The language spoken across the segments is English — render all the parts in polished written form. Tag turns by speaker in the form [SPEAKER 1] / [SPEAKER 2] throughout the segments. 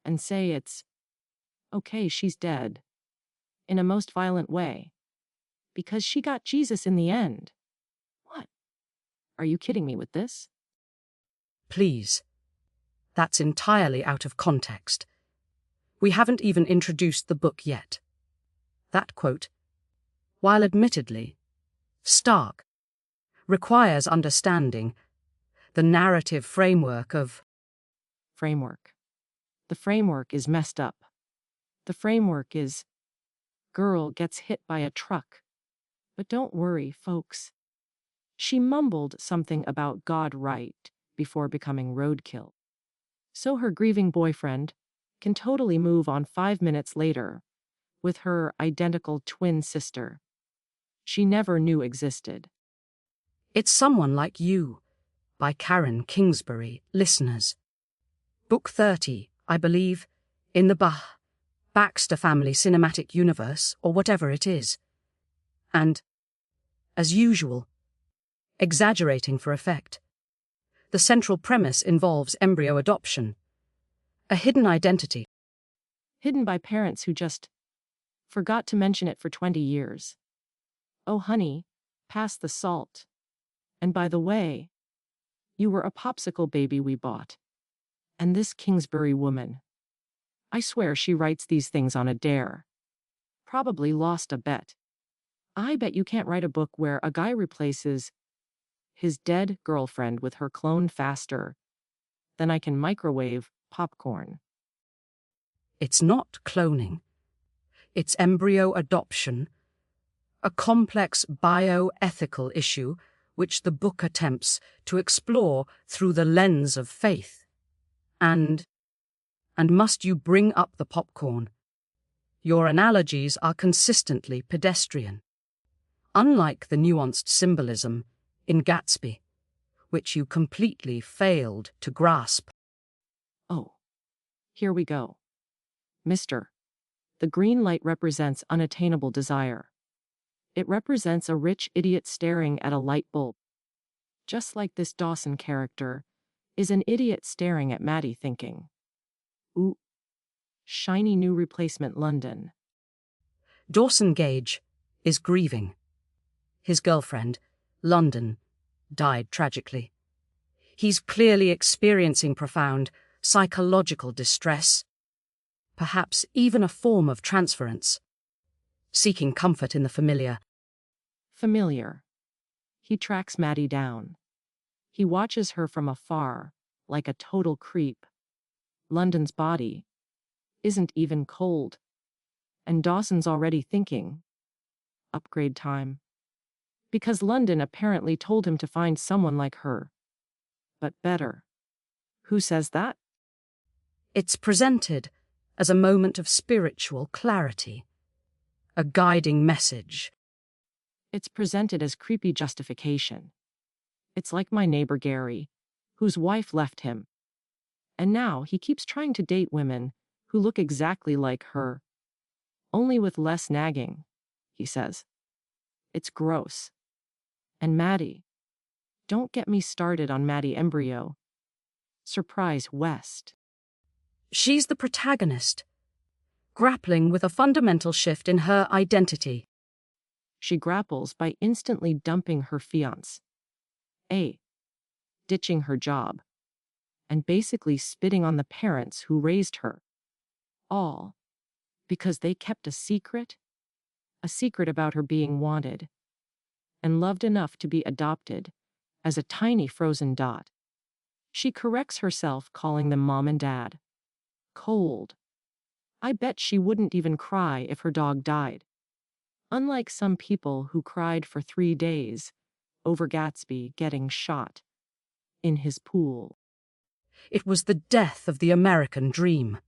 [SPEAKER 1] and say it's okay, she's dead, in a most violent way, because she got Jesus in the end. What? Are you kidding me with this?
[SPEAKER 2] Please. That's entirely out of context. We haven't even introduced the book yet. That quote, while admittedly stark, requires understanding the narrative framework of...
[SPEAKER 1] Framework. The framework is messed up. The framework is girl gets hit by a truck. But don't worry, folks. She mumbled something about God right before becoming roadkill. So her grieving boyfriend can totally move on 5 minutes later with her identical twin sister she never knew existed.
[SPEAKER 2] It's Someone Like You, by Karen Kingsbury, listeners. Book 30, I believe, in the Baxter Family Cinematic Universe, or whatever it is. And, as usual, exaggerating for effect, the central premise involves embryo adoption, a hidden identity.
[SPEAKER 1] Hidden by parents who just forgot to mention it for 20 years. Oh honey, pass the salt. And by the way, you were a popsicle baby we bought. And this Kingsbury woman, I swear she writes these things on a dare. Probably lost a bet. I bet you can't write a book where a guy replaces his dead girlfriend with her clone faster than I can microwave popcorn.
[SPEAKER 2] It's not cloning. It's embryo adoption, a complex bioethical issue which the book attempts to explore through the lens of faith. And must you bring up the popcorn? Your analogies are consistently pedestrian, unlike the nuanced symbolism in Gatsby, which you completely failed to grasp.
[SPEAKER 1] Oh, here we go. Mister, the green light represents unattainable desire. It represents a rich idiot staring at a light bulb. Just like this Dawson character is an idiot staring at Maddie thinking, ooh, shiny new replacement London.
[SPEAKER 2] Dawson Gage is grieving. His girlfriend, London, died tragically. He's clearly experiencing profound psychological distress, perhaps even a form of transference, seeking comfort in the familiar.
[SPEAKER 1] Familiar. He tracks Maddie down. He watches her from afar, like a total creep. London's body isn't even cold. And Dawson's already thinking, upgrade time. Because London apparently told him to find someone like her. But better. Who says that?
[SPEAKER 2] It's presented as a moment of spiritual clarity, a guiding message.
[SPEAKER 1] It's presented as creepy justification. It's like my neighbor Gary, whose wife left him. And now he keeps trying to date women who look exactly like her. Only with less nagging, he says. It's gross. And Maddie. Don't get me started on Maddie Embryo. Surprise West.
[SPEAKER 2] She's the protagonist, grappling with a fundamental shift in her identity.
[SPEAKER 1] She grapples by instantly dumping her fiancé, ditching her job, and basically spitting on the parents who raised her. All because they kept a secret about her being wanted and loved enough to be adopted as a tiny frozen dot. She corrects herself, calling them mom and dad. Cold. I bet she wouldn't even cry if her dog died. Unlike some people who cried for 3 days over Gatsby getting shot in his pool.
[SPEAKER 2] It was the death of the American dream,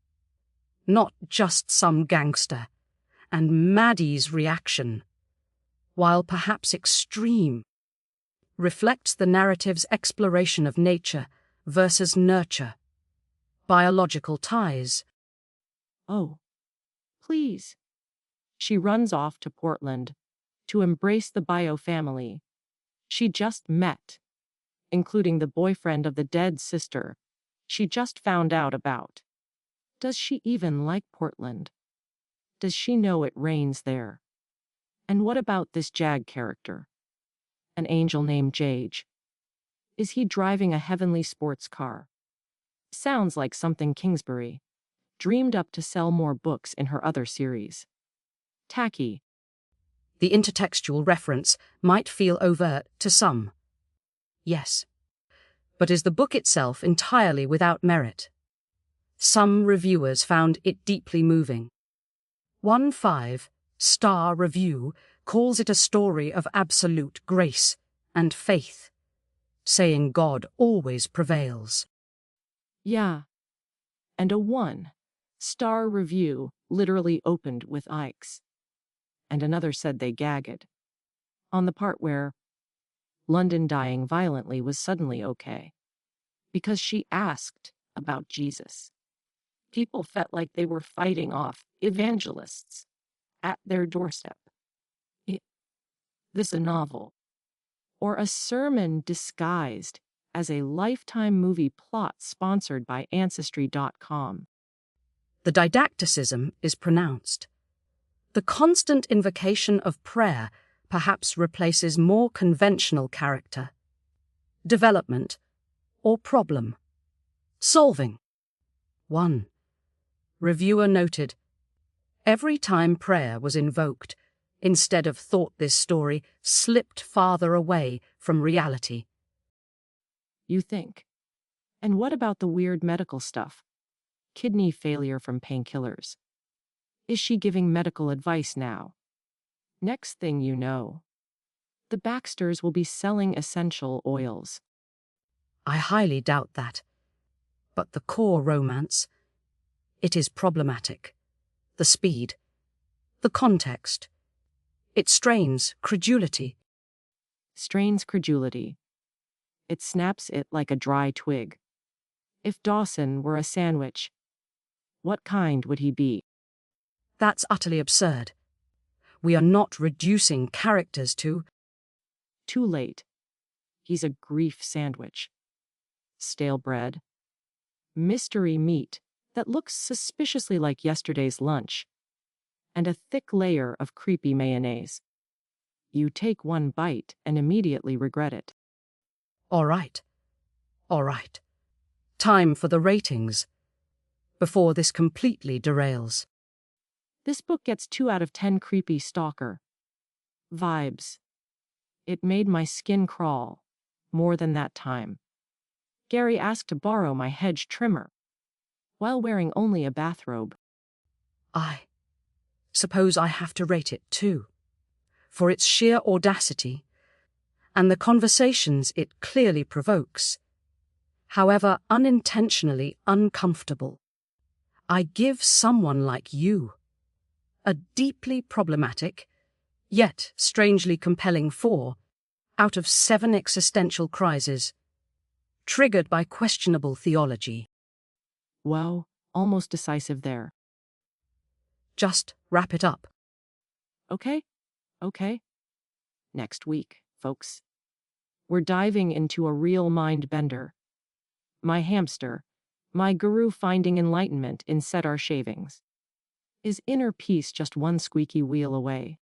[SPEAKER 2] not just some gangster. And Maddie's reaction, while perhaps extreme, reflects the narrative's exploration of nature versus nurture, biological ties.
[SPEAKER 1] Oh, please. She runs off to Portland to embrace the bio family she just met, including the boyfriend of the dead sister she just found out about. Does she even like Portland? Does she know it rains there? And what about this Jag character? An angel named Jage. Is he driving a heavenly sports car? Sounds like something Kingsbury dreamed up to sell more books in her other series. Tacky.
[SPEAKER 2] The intertextual reference might feel overt to some. Yes. But is the book itself entirely without merit? Some reviewers found it deeply moving. One 5-star review calls it a story of absolute grace and faith, saying God always prevails.
[SPEAKER 1] Yeah. And a 1-star review literally opened with Ike's. And another said they gagged. On the part where London dying violently was suddenly okay. Because she asked about Jesus. People felt like they were fighting off evangelists at their doorstep. This a novel? Or a sermon disguised as a Lifetime movie plot sponsored by Ancestry.com?
[SPEAKER 2] The didacticism is pronounced. The constant invocation of prayer perhaps replaces more conventional character, development, or problem. Solving. 1. Reviewer noted, every time prayer was invoked, instead of thought this story slipped farther away from reality.
[SPEAKER 1] You think. And what about the weird medical stuff? Kidney failure from painkillers. Is she giving medical advice now? Next thing you know, the Baxters will be selling essential oils.
[SPEAKER 2] I highly doubt that. But the core romance, it is problematic. The speed, the context, it strains credulity.
[SPEAKER 1] Strains credulity. It snaps it like a dry twig. If Dawson were a sandwich, what kind would he be?
[SPEAKER 2] That's utterly absurd. We are not reducing characters to...
[SPEAKER 1] Too late. He's a grief sandwich. Stale bread. Mystery meat that looks suspiciously like yesterday's lunch. And a thick layer of creepy mayonnaise. You take one bite and immediately regret it.
[SPEAKER 2] All right. Time for the ratings, before this completely derails.
[SPEAKER 1] This book gets 2 out of 10 creepy stalker vibes. It made my skin crawl. More than that time. Gary asked to borrow my hedge trimmer while wearing only a bathrobe.
[SPEAKER 2] I suppose I have to rate it too, for its sheer audacity and the conversations it clearly provokes, however unintentionally uncomfortable. I give someone like you a deeply problematic, yet strangely compelling 4 out of 7 existential crises, triggered by questionable theology.
[SPEAKER 1] Wow, almost decisive there.
[SPEAKER 2] Just wrap it up.
[SPEAKER 1] Okay. Next week, folks. We're diving into a real mind bender. My hamster, my guru finding enlightenment in Sedar shavings. Is inner peace just one squeaky wheel away?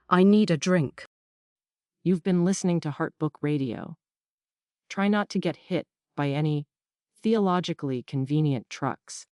[SPEAKER 2] I need a drink.
[SPEAKER 1] You've been listening to Heartbook Radio. Try not to get hit by any theologically convenient trucks.